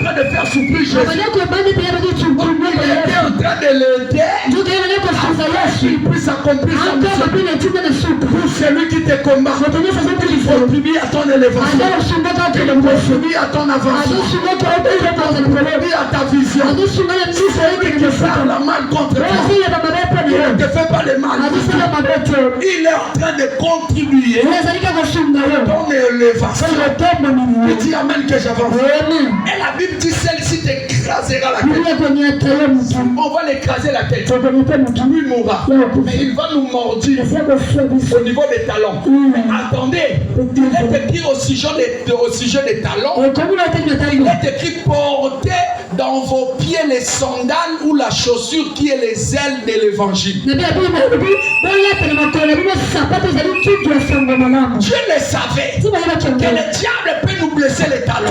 train de faire souffrir Jésus. Il était en train de l'aider qu'il puisse accomplir sa mission. Pour celui qui te combat, il contribue à ton élévation, il contribue à ton avancement, il contribue à ta vision. Si celui qui te parle la mal contre toi, il ne te fait pas le mal. Il est en train de contribuer à ton élévation. Il dit amen que j'avance. Et la Bible dit celle-ci t'écrasera la tête. On va l'écraser la tête. Lui mourra. Mais il va nous mordre au niveau des talons. Mais attendez, il est écrit au sujet des talons. Il est écrit portez dans vos pieds les sandales ou la chaussure qui est les ailes de l'évangile. Dieu le savait que le diable peut nous blesser les talons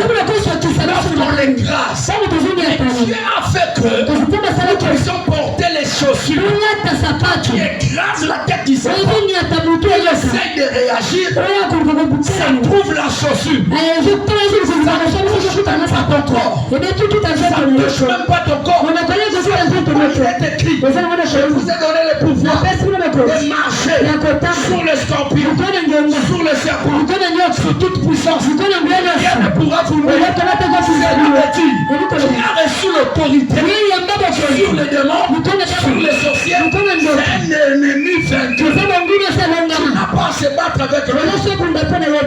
lorsqu'on l'écrase. Et Dieu a fait que nous puissions porter les chaussures qui écrasent la tête du serpent. Il essaie de réagir, ça trouve la chaussure. Ça touche même pas ton corps. Ça touche même pas ton corps. Il est écrit, je vous ai donné le pouvoir de marcher sur les scorpions, sur les serpents, sur toute puissance. Rien ne pourra vous nuire. Tu as reçu l'autorité sur les démons, sur les sorciers. C'est un ennemi vaincu. Tu n'as pas à se battre avec lui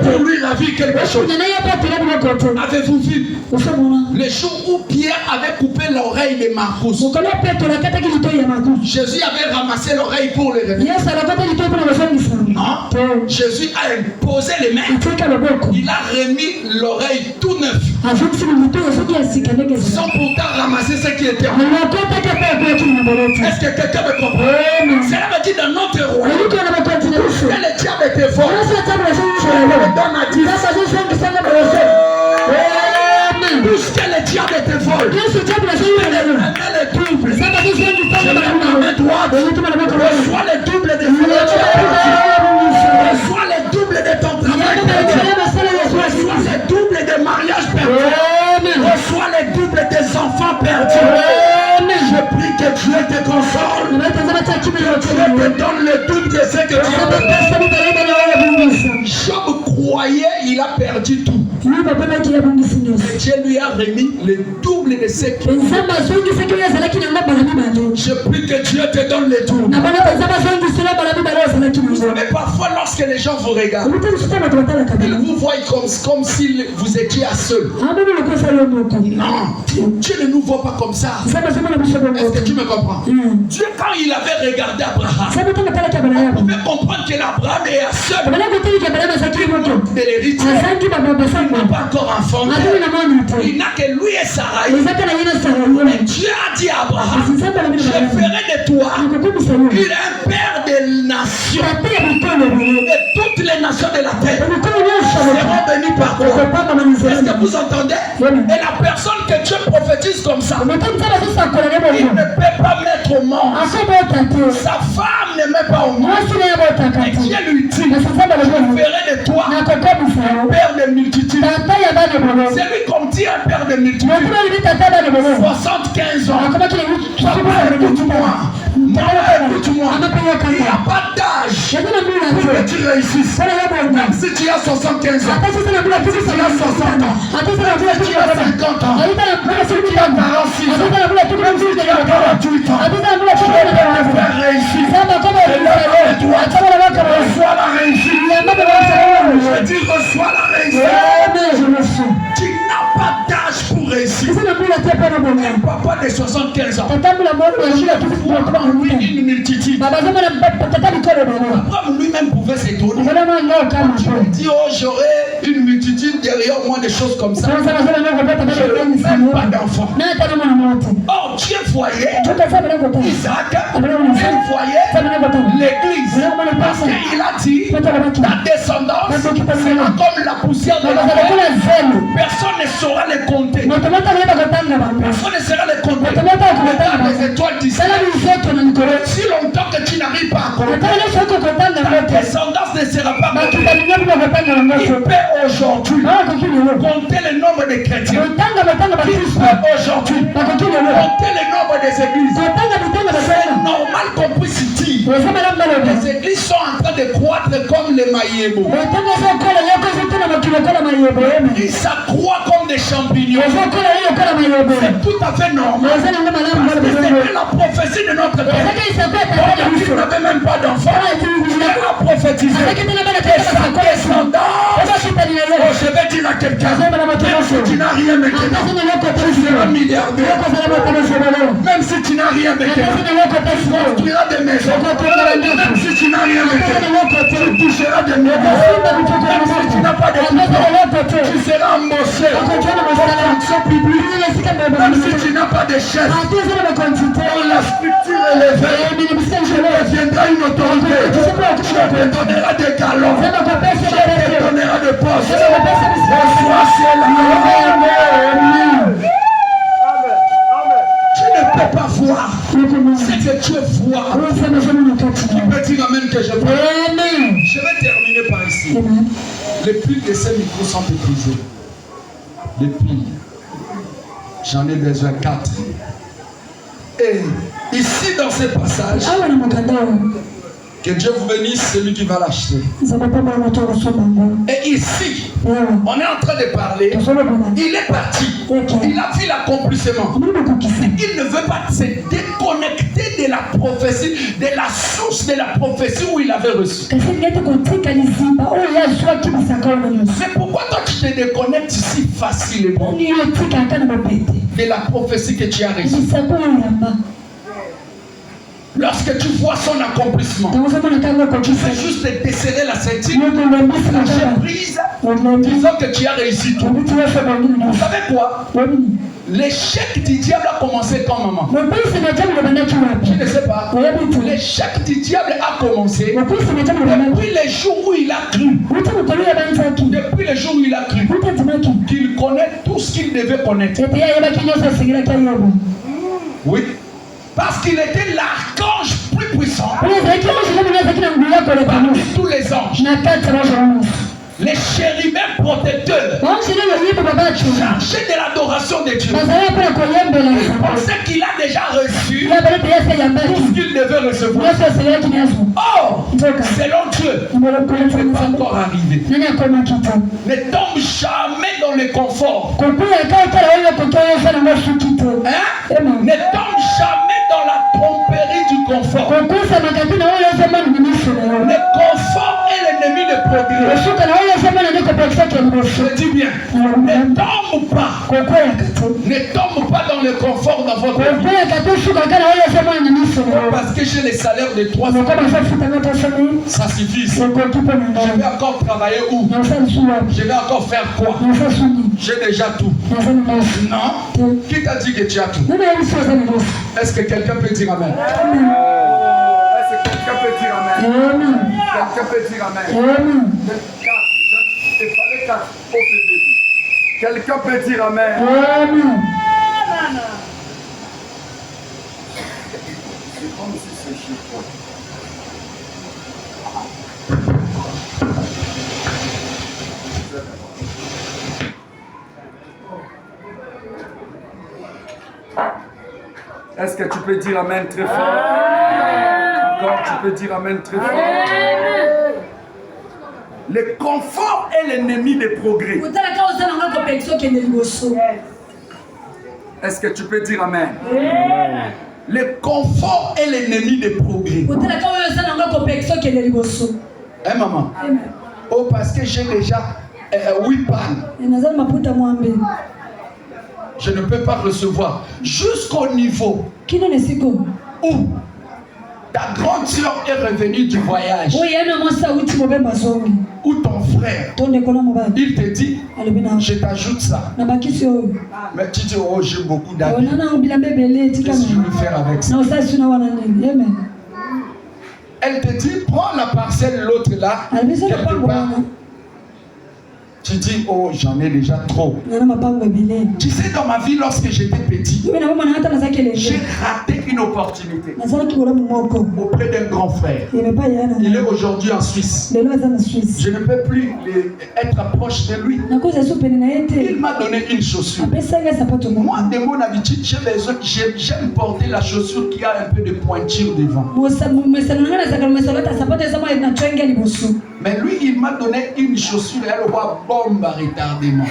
pour lui ravir quelque chose. Avez-vous vu le jour où Pierre avait coupé l'oreille de Marcus? Jésus avait ramassé l'oreille pour le réveiller. Non, Jésus a imposé les mains. Il a remis l'oreille tout neuf. Sans pourtant ramasser ce qui était en moi. Est-ce que quelqu'un me comprend? Cela veut dire dans notre roi que le diable était fort. Je le donne à dire. Puisque le diable était fort, le double. Je mets ma main droite. Reçois le double de reçois le double de ton travail perdu. Reçois le double de mariage perdu. Reçois le double des enfants perdus. Je prie que Dieu te console. Dieu te donne le double de ce que tu as perdu. Job croyait il a perdu tout. Dieu lui a remis le double de ce qu'il a. Je prie que Dieu te donne le double. Mais parfois lorsque les gens vous regardent, ils vous voient comme si vous étiez à seul. Non, Dieu ne nous voit pas comme ça. Est-ce que tu me comprends? Dieu, quand il avait regardé Abraham, on pouvait comprendre que l'Abraham est à seul. De l'héritier, il n'a pas encore enfanté. Il n'a que lui et Sarah. Et Dieu a dit à Abraham, je ferai de toi un père des nations. Et toutes les nations de la terre seront bénies par toi. Est-ce que vous entendez? Et la personne que Dieu prophétise comme ça, il ne peut pas mettre au monde. Sa femme ne met pas au monde. Et Dieu lui dit, je ferai de toi un père de multitudes. C'est lui comme dit un père de multitudes. 75 ans. Écoute-moi. Écoute-moi. Il n'y a pas d'âge pour que tu réussisses. Même si tu as 75 ans, si tu as 60 ans, si tu as 50 ans, si tu as 46 ans, si tu as 48 ans, tu peux faire réussir. Et toi, reçois la réussite. Je dis reçois la réussite. Tu n'as pas d'âge pour réussir. Un papa de 75 ans, une multitude. Abraham lui-même pouvait s'étonner. Il dit, oh, j'aurai une multitude derrière moi, des choses comme ça. Je n'ai même pas d'enfant. Or, Dieu voyait Isaac, il voyait l'église. Parce qu'il a dit, ta descendance sera comme la poussière de la terre. Personne ne saura les compter. Personne ne saura les compter. Les étoiles du ciel. Si longtemps que tu n'arrives pas à compter, ta descendance ne sera pas comptée. Il peut aujourd'hui compter le nombre de chrétiens qui les maïebo. Ils s'accroît comme des champignons. C'est tout à fait normal. Parce que c'était la prophétie de notre Père. Il n'avait même pas d'enfant. Il a prophétisé. Et sa descendance. Je vais dire à quelqu'un, même si tu n'as rien maintenant, tu seras milliardaire. Même si tu n'as rien maintenant, tu construiras des maisons. Même si tu n'as rien maintenant, tu toucheras des maisons. Même si tu n'as pas de pouvoir, tu seras embauché en fonction publique. Même si tu n'as pas de chef, dans la structure élevée, tu deviendras une autorité. Tu te donneras des galons. Tu te donneras des postes. Bonsoir, c'est là. Tu ne peux pas voir ce que tu vois. Tu peux dire amen que je peux. Je vais terminer par ici. Les piles de ces micros sont épuisés. Les piles. J'en ai besoin 4. Et ici dans ce passage, que Dieu vous bénisse, celui qui va l'acheter. Et ici, on est en train de parler. Il est parti. Il a vu l'accomplissement. Il ne veut pas se déconnecter de la prophétie, de la source de la prophétie où il avait reçu. C'est pourquoi toi tu te déconnectes si facilement de la prophétie que tu as reçue. Lorsque tu vois son accomplissement, tu fais juste desserrer la ceinture, lâcher prise, disant que tu as réussi tout. Vous savez quoi? L'échec du diable a commencé quand, maman? Je ne sais pas. L'échec du diable a commencé depuis le jour où il a cru. Depuis le jour où il a cru qu'il connaît tout ce qu'il devait connaître. Oui. Parce qu'il était l'archange plus puissant parmi tous les anges. Les chérubins protecteurs cherchaient de l'adoration de Dieu. Ils pensaient qu'il a déjà reçu tout ce qu'il devait recevoir. Or, selon Dieu, il n'est pas encore arrivé. Ne tombe jamais dans le confort. Ne tombe jamais dans la tromperie du confort. Le confort est l'ennemi de progrès. Je dis bien, ne tombe pas. Ne tombe pas dans le confort dans votre vie. Parce que j'ai les salaires de 3 ans. Ça suffit. Je vais encore travailler où? Je vais encore faire quoi? J'ai déjà tout. Non? Qui t'a dit que tu as tout? Est-ce que quelqu'un peut dire amen? Est-ce que quelqu'un peut dire amen? Quelqu'un peut dire amen? Il fallait 4 au début. Quelqu'un peut dire amen? C'est comme si c'est chez toi. Est-ce que tu peux dire amen très fort? Encore, tu peux dire amen très fort. Le confort est l'ennemi des progrès. Est-ce que tu peux dire amen? Le confort est l'ennemi des progrès. Hein, maman? Oh, parce que j'ai déjà 8 pannes. Je ne peux pas recevoir jusqu'au niveau où ta grande soeur est revenue du voyage. Où ton frère, il te dit, je t'ajoute ça. Mais tu dis, oh, j'ai beaucoup d'amis. Qu'est-ce que je vais faire avec ça? Elle te dit, prends la parcelle, l'autre là, quelque part. Tu dis, oh, j'en ai déjà trop. Tu sais, dans ma vie, lorsque j'étais petit, j'ai raté une opportunité auprès d'un grand frère. Il est aujourd'hui en Suisse. Je ne peux plus être proche de lui. Il m'a donné une chaussure. Moi, de mon habitude, j'aime porter la chaussure qui a un peu de pointure devant. Mais lui, il m'a donné une chaussure et elle voit bombe à retardement.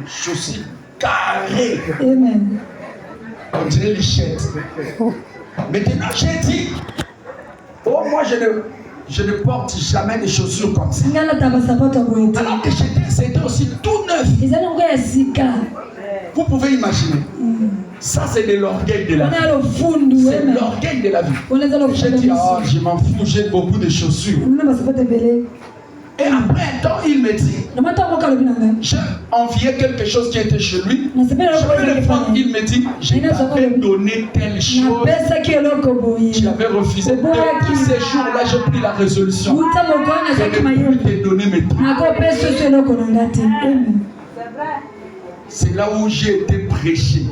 Chaussure carrée. Amen. On dirait lichette. Maintenant, j'ai dit, oh, moi, je ne porte jamais des chaussures comme ça. Alors que c'était aussi tout neuf. Vous pouvez imaginer. Ça, c'est de l'orgueil de la vie. C'est l'orgueil de la vie. J'ai dit, oh, je m'en fous, j'ai beaucoup de chaussures. Et après un temps, il me dit, j'ai envié quelque chose qui était chez lui. Je peux le prendre. Il me dit, je t'avais donné telle chose. Tu avais refusé. Depuis ces jours-là, j'ai pris la résolution. Je ne peux plus te donner mes trucs. C'est là où j'ai été prêché.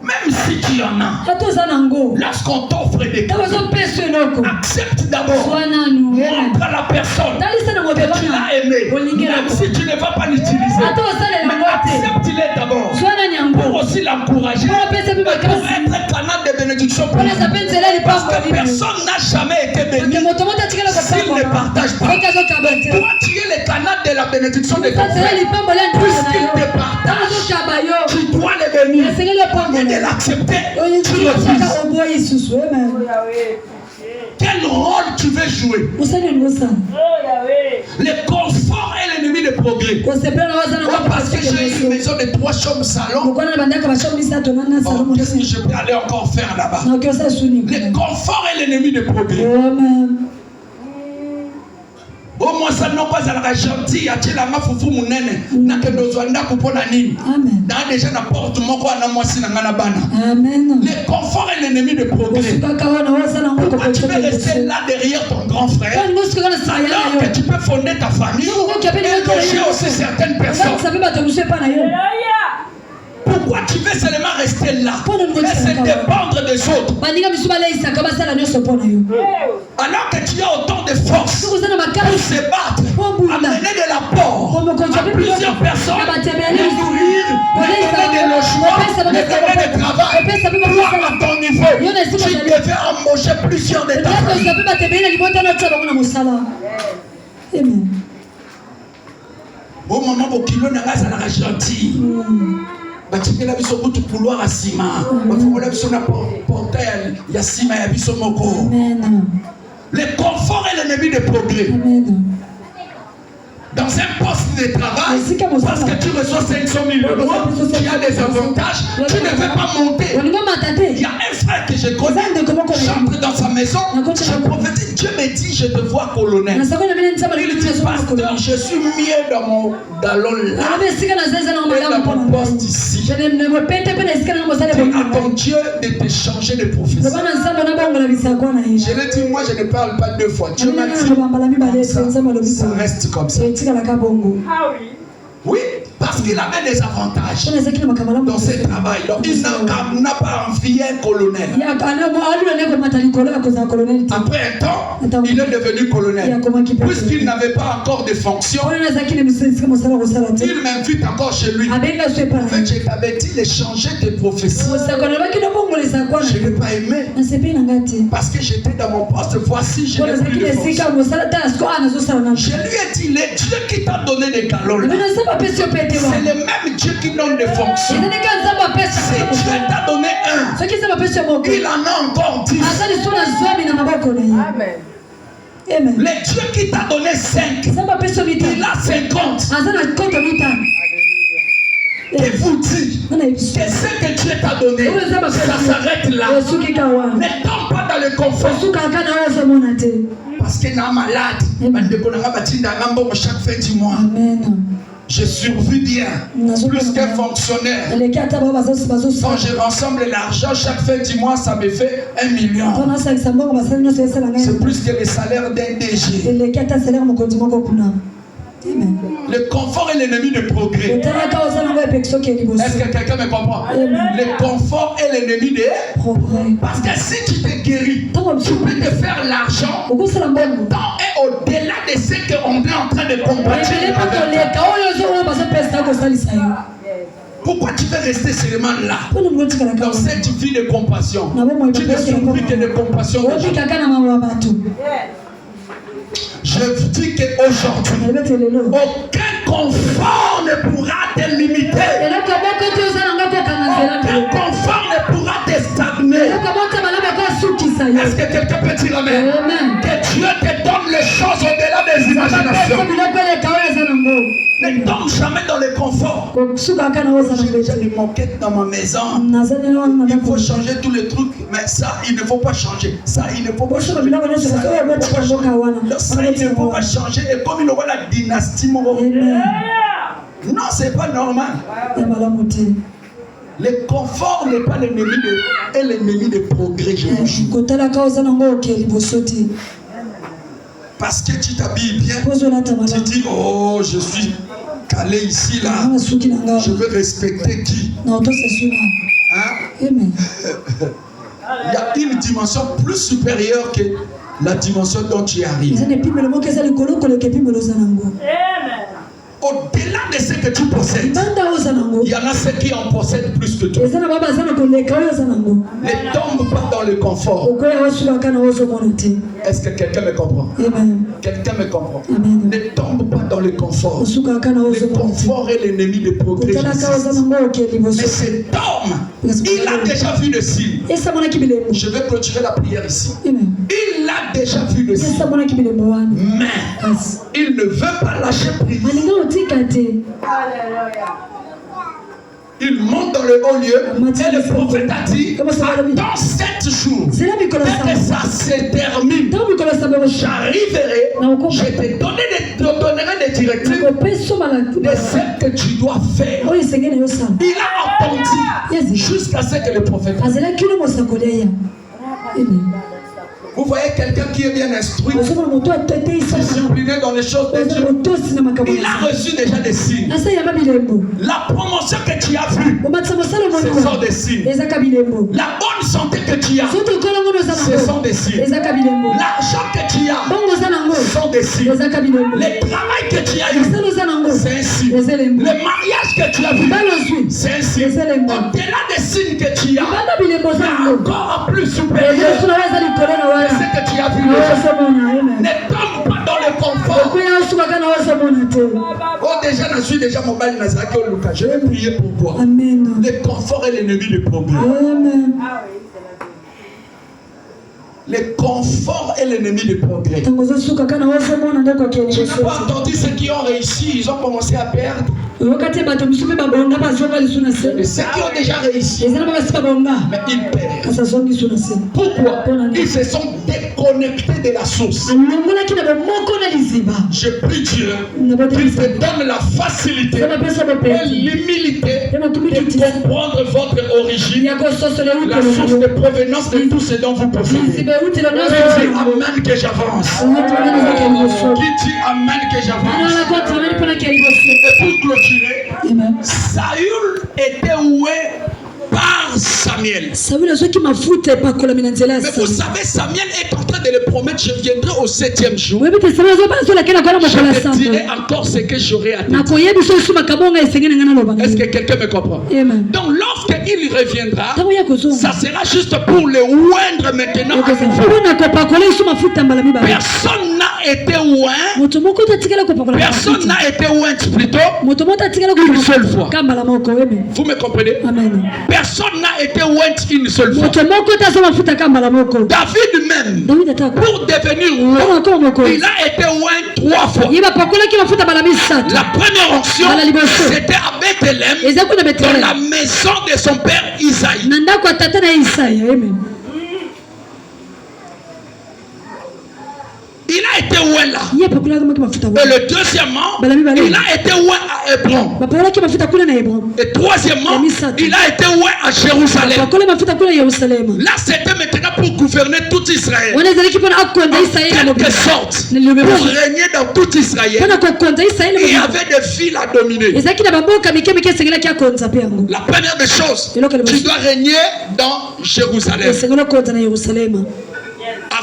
Même si tu en as, lorsqu'on t'offre des cadeaux, accepte d'abord. Montre à la personne que tu l'as aimé. Même si tu ne vas pas l'utiliser, accepte-les d'abord. Pour aussi l'encourager. Pour être canal de bénédiction pour lui. Parce que personne n'a jamais été béni s'il ne partage pas. Toi, tu es le canal de la bénédiction de ton frère. Puisqu'il te partage, tu dois le bénir. De l'accepter, tu refuses. Quel rôle tu veux jouer? Le confort est l'ennemi du progrès. Parce que j'ai une maison de 3 chambres salon. Qu'est-ce que je peux aller encore faire là-bas? Le confort est l'ennemi du progrès. Au moins ça n'a pas à la gentil, à la mafoufou mounene, n'a que besoin d'un coupon à nini. Dans déjà n'importe mon quoi, n'a moi si n'a pas bana. Le confort est l'ennemi de progrès. Pourquoi tu veux rester là derrière ton grand frère? Alors que tu peux fonder ta famille et loger aussi certaines personnes. Pourquoi tu veux seulement rester là? Laisse dépendre des autres. Alors que tu as autant de force pour se battre, amener de l'apport à plusieurs personnes, les nourrir, les donner des logements, les donner du travail. Toi, à ton niveau, tu devais embaucher plusieurs de ta famille. Au moment où tu es gentil, batikela biso kutu couloir à ciment bafongola biso na portail ya ciment ya biso moko. Le confort est l'ennemi du progrès. Dans un poste de travail, parce que tu reçois 500 000 euros, tu as des avantages, tu ne veux pas monter. Il y a un frère que je connais, j'entre dans sa maison, je prophétise, Dieu me dit, je te vois colonel. Il dit, pasteur, je suis mieux dans mon galon là, et dans mon poste ici. C'est à ton Dieu de te changer de profession. Je l'ai dit, moi je ne parle pas 2 fois. Dieu m'a dit, ça reste comme ça. Oui, parce qu'il avait des avantages dans ce travail. Donc il n'a pas envié un colonel. Après un temps, il est devenu colonel. Puisqu'il n'avait pas encore de fonction, il m'invite encore chez lui. En fait, je t'avais dit de changer de profession. Je n'ai pas aimé. Parce que j'étais dans mon poste. Voici, je n'ai plus de fonction. Je lui ai dit, le Dieu qui t'a donné des galons là, c'est le même Dieu qui donne des fonctions. Si Dieu t'a donné un, il en a encore 10. Amen. Le Dieu qui t'a donné 5, il a 50. Et vous dit que ce que Dieu t'a donné, ça s'arrête là. Ne tombe pas dans le confort. Parce qu'il est malade. Chaque fin du mois. Je survis bien, plus qu'un fonctionnaire. Quand je rassemble l'argent, chaque fin du mois, ça me fait 1 million. C'est plus que le salaire d'un DG. Le confort est l'ennemi du progrès. Est-ce que quelqu'un me comprend? Le confort est l'ennemi des progrès. Parce que si tu te guéris, tu peux te faire l'argent au temps et au-delà de ce qu'on est en train de combattre. Pourquoi tu veux rester seulement là? Dans cette vie de compassion. Tu ne souffres que de compassion. Je dis qu'aujourd'hui, aucun confort ne pourra te limiter. Aucun confort ne pourra te stagner. Est-ce que quelqu'un peut dire amen? Que Dieu te donne les choses au-delà des imaginations. Ne tombe jamais dans le confort. J'ai des moquettes dans ma maison. Il faut changer tous les trucs. Mais ça, il ne faut pas changer. Ça, il ne faut pas changer. Ça, il ne faut pas changer. Et comme il aura la dynastie, non, c'est pas normal. Le confort n'est pas l'ennemi de progrès. Parce que tu t'habilles bien, tu dis, oh, je suis calé ici, là. Je veux respecter qui? Hein? Il y a une dimension plus supérieure que la dimension dont tu arrives. Au-delà de ce que tu possèdes, il y en a ceux qui en possèdent plus que toi. Ne tombe pas dans le confort. Est-ce que quelqu'un me comprend? Quelqu'un me comprend? Ne tombe pas dans le confort. Le confort est l'ennemi du progrès. Mais cet homme, il a déjà vu le signe. Je vais clôturer la prière ici. Il a déjà vu le signe. Mais il ne veut pas lâcher prise. Il monte dans le haut lieu et le prophète a dit, dans 7 jours, dès que ça se termine, j'arriverai, je te donnerai des directives de ce que tu dois faire. Il a attendu jusqu'à ce que le prophète Vous voyez quelqu'un qui est bien instruit, discipliné dans les choses de Dieu. Il a reçu déjà des signes. La promotion que tu as vue, ce sont des signes. La bonne santé que tu as, ce sont des signes. L'argent que tu as, ce sont des signes. Le travail que tu as eu, c'est un signe. Le mariage que tu as vu, c'est un signe. Au-delà des signes que tu as, il y a encore plus supérieur. Ce que tu as vu ne tombe pas dans le confort. Oh, déjà, je suis déjà mobile. Je vais prier pour toi. Le confort est l'ennemi du progrès. Le confort est l'ennemi du progrès. Tu n'as pas entendu ceux qui ont réussi, ils ont commencé à perdre. Et ceux qui ont déjà réussi, mais ils perdent. Pourquoi? Ils se sont déconnectés de la source. Je prie Dieu qu'il te donne la facilité et l'humilité de comprendre votre origine, la source de provenance de tout ce dont vous possédez. Qui dit amen que j'avance? Qui dit amen que j'avance? Et pour clôturer, Saül était oué par Samuel. Mais vous savez, Samuel est en train de le promettre, je viendrai au 7e jour. Je te dirai encore ce que j'aurai à dire. Est-ce que quelqu'un me comprend? Donc lorsqu'il reviendra, ça sera juste pour le oindre maintenant à nouveau. Personne n'a été oint. Personne n'a été oint plutôt une seule fois. Vous me comprenez? Personne n'a été oint une seule fois. David même, pour devenir roi, il a été oint 3 fois. La première onction, c'était à Bethléem, dans la maison de son père Isaïe. Il a été oint là. Et le deuxièmement, il a été oint à Hébron. Et troisièmement, il a été oint à Jérusalem. Là, c'était maintenant pour gouverner tout Israël. En quelque sorte, pour régner dans tout Israël. Il y avait des villes à dominer. La première des choses, tu dois régner dans Jérusalem.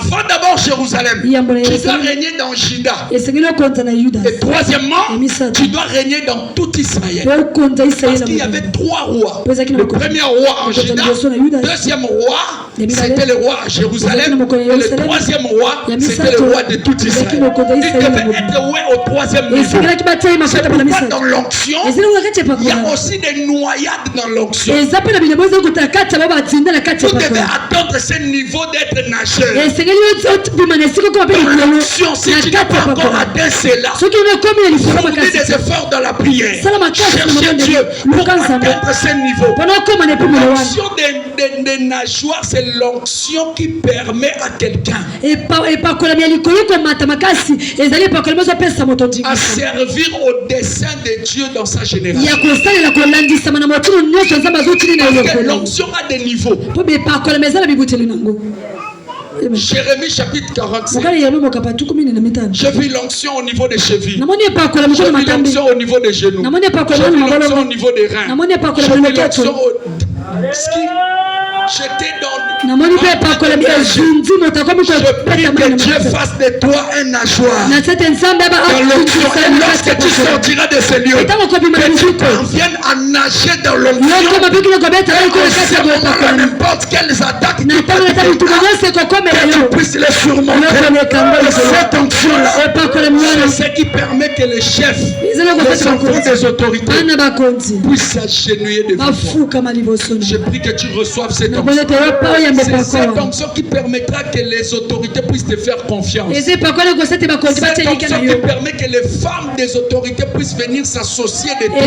Avant d'abord Jérusalem, tu dois régner dans Juda. Et troisièmement, tu dois régner dans tout Israël. Parce qu'il y avait 3 rois. Le premier roi en Juda, le deuxième roi, c'était le roi à Jérusalem. Et le troisième roi, c'était le roi de tout Israël. Il devait être roi au troisième niveau. C'est pourquoi dans l'onction, il y a aussi des noyades dans l'onction. Vous devez attendre ce niveau d'être nageur. Dans l'onction, si tu n'as pas encore atteint cela, fournir des efforts dans la prière. Chercher Dieu pour atteindre ce niveau. L'onction des nageoires, c'est l'onction qui permet à quelqu'un à servir au dessein de Dieu dans sa génération. Parce que l'onction a des niveaux. Jérémie chapitre 45. J'ai vu l'onction au niveau des chevilles. J'ai vu l'onction au niveau des genoux. J'ai vu l'onction au niveau des reins. J'ai vu l'onction au... J'étais dans... Je prie que Dieu fasse de toi un nageoir dans l'onction. Et lorsque tu sortiras de ce lieu, que tu parviennes à nager dans l'onction. N'importe quelles attaques que tu puisses les surmonter. Cette onction-là, c'est ce qui permet que les chefs, les enfants des autorités puissent s'agenouiller devant toi. Je prie que tu reçoives cette onction. C'est cette onction qui permettra que les autorités puissent te faire confiance. Cette onction qui permet que les femmes des autorités puissent venir s'associer de toi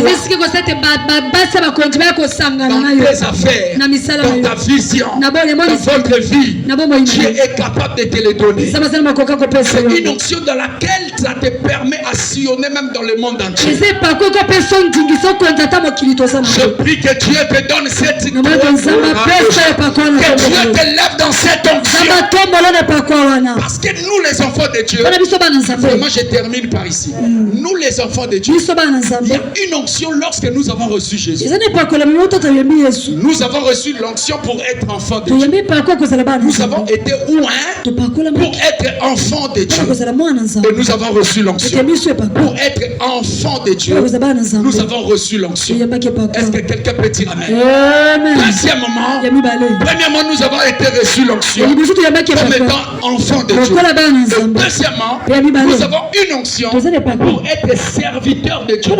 dans tes affaires, dans ta vision, dans votre vie. Dieu est capable de te les donner. C'est une onction dans laquelle ça te permet à sillonner même dans le monde entier. Je prie que Dieu te donne cette que Dieu te lève dans cette onction. Parce que nous les enfants de Dieu, vraiment je termine par ici. Nous les enfants de Dieu, il y a une onction lorsque nous avons reçu Jésus. Nous avons reçu l'onction pour être enfants de Dieu. Nous avons été oints pour être enfants de Dieu. Et nous avons reçu l'onction pour être enfants de Dieu. Nous avons reçu l'onction. Est-ce que quelqu'un peut dire amen? Premièrement, nous avons été reçus l'onction comme étant enfants de Dieu. Deuxièmement, nous avons une onction pour être serviteurs de Dieu.